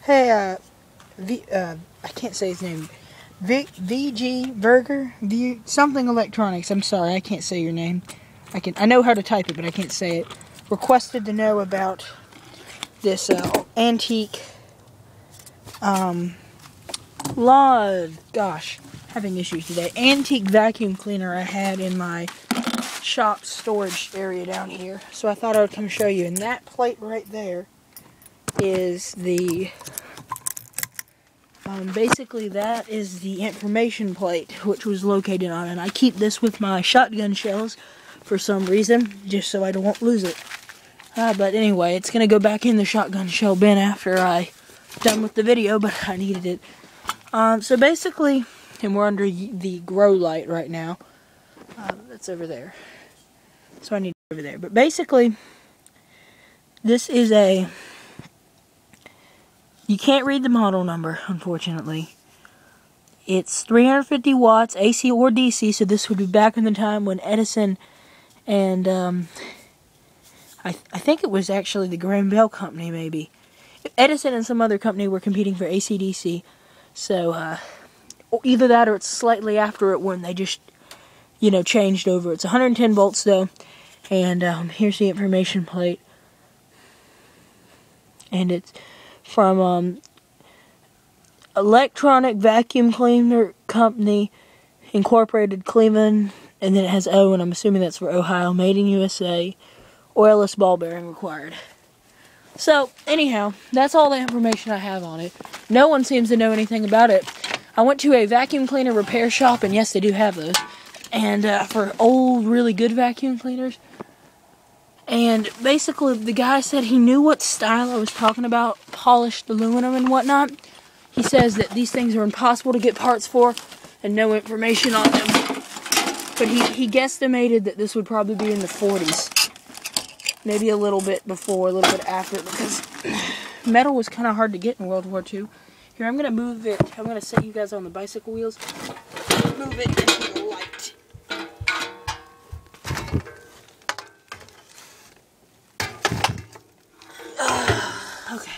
Hey, I can't say his name. VG Burger? Something Electronics. I'm sorry, I can't say your name. I know how to type it, but I can't say it. Requested to know about this antique having issues today. Antique vacuum cleaner I had in my shop storage area down here. So I thought I would come show you. And that plate right there is the basically that is the information plate which was located on it. And I keep this with my shotgun shells for some reason, just so I won't lose it. But anyway, it's gonna go back in the shotgun shell bin after I done with the video, but I needed it. So basically, and we're under the grow light right now. That's over there. So I need it over there. But basically, this is you can't read the model number, unfortunately. It's 350 watts, AC or DC, so this would be back in the time when Edison and, I think it was actually the Graham Bell Company, maybe. Edison and some other company were competing for AC/DC, so, either that or it's slightly after it when they just, changed over. It's 110 volts, though, and, here's the information plate. And it's from Electronic Vacuum Cleaner Company, Incorporated, Cleveland, and then it has O, and I'm assuming that's for Ohio, made in USA, oilless ball bearing required. So, anyhow, that's all the information I have on it. No one seems to know anything about it. I went to a vacuum cleaner repair shop, and yes, they do have those, and for old, really good vacuum cleaners. And basically, the guy said he knew what style I was talking about, polished aluminum and whatnot. He says that these things are impossible to get parts for, and no information on them. But he guesstimated that this would probably be in the 40s. Maybe a little bit before, a little bit after, because metal was kind of hard to get in World War II. Here, I'm going to move it. I'm going to set you guys on the bicycle wheels. Move it into the light. Okay.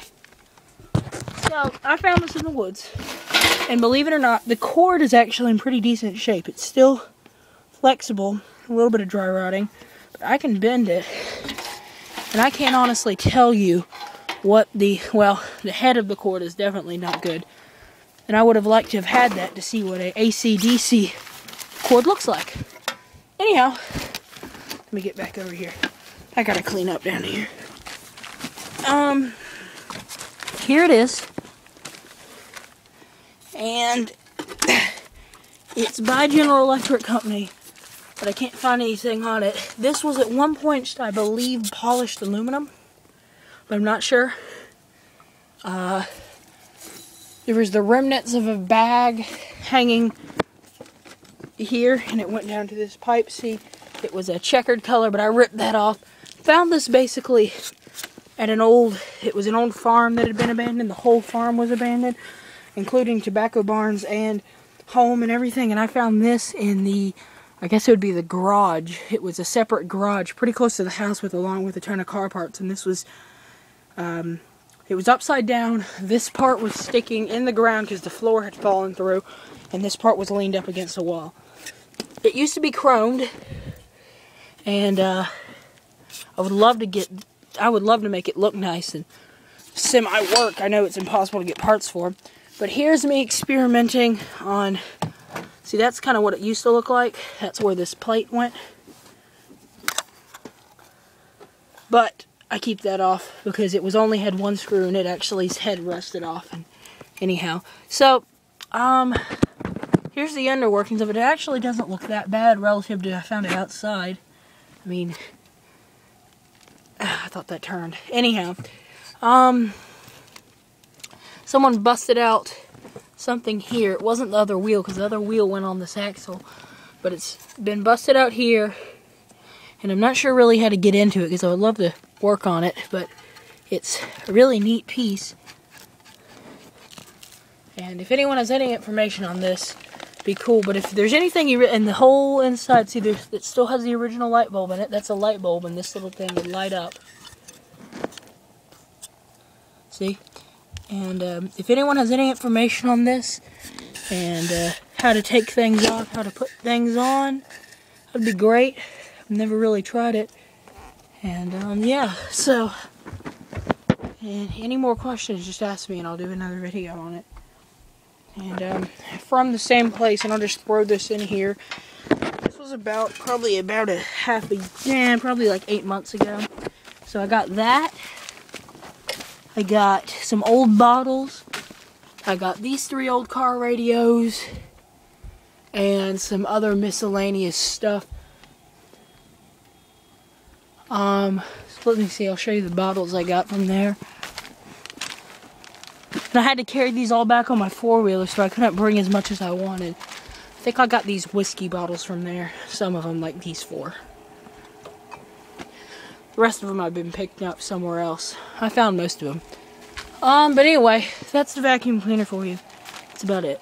So, I found this in the woods. And believe it or not, the cord is actually in pretty decent shape. It's still flexible, a little bit of dry rotting, but I can bend it. And I can't honestly tell you what the head of the cord is definitely not good. And I would have liked to have had that to see what a AC/DC cord looks like. Anyhow, let me get back over here. I gotta clean up down here. Here it is. And it's by General Electric Company, but I can't find anything on it. This was at one point, I believe, polished aluminum, but I'm not sure. There was the remnants of a bag hanging here, and it went down to this pipe. See, it was a checkered color, but I ripped that off. Found this basically at an old farm that had been abandoned. The whole farm was abandoned, including tobacco barns and home and everything. And I found this in the, I guess it would be the garage. It was a separate garage pretty close to the house along with a ton of car parts. And this was, it was upside down. This part was sticking in the ground because the floor had fallen through. And this part was leaned up against a wall. It used to be chromed. And I would love to make it look nice and semi-work. I know it's impossible to get parts for. But here's me experimenting on, see, that's kind of what it used to look like. That's where this plate went. But I keep that off because it had one screw and it actually's head rusted off. And anyhow, so, here's the underworkings of it. It actually doesn't look that bad relative to I found it outside. I mean, I thought that turned. Anyhow, someone busted out something here. It wasn't the other wheel, because the other wheel went on this axle. But it's been busted out here. And I'm not sure really how to get into it, because I would love to work on it. But it's a really neat piece. And if anyone has any information on this, it'd be cool. But if there's anything and the whole inside, see, it still has the original light bulb in it. That's a light bulb, and this little thing would light up. See? And if anyone has any information on this, and how to take things off, how to put things on, that'd be great. I've never really tried it. And yeah, so, and any more questions, just ask me and I'll do another video on it. And from the same place, and I'll just throw this in here. This was probably about probably like 8 months ago. So I got that. I got some old bottles. I got these 3 old car radios. And some other miscellaneous stuff. So let me see, I'll show you the bottles I got from there. And I had to carry these all back on my 4-wheeler, so I couldn't bring as much as I wanted. I think I got these whiskey bottles from there. Some of them, like these 4. The rest of them I've been picking up somewhere else. I found most of them. But anyway, that's the vacuum cleaner for you. That's about it.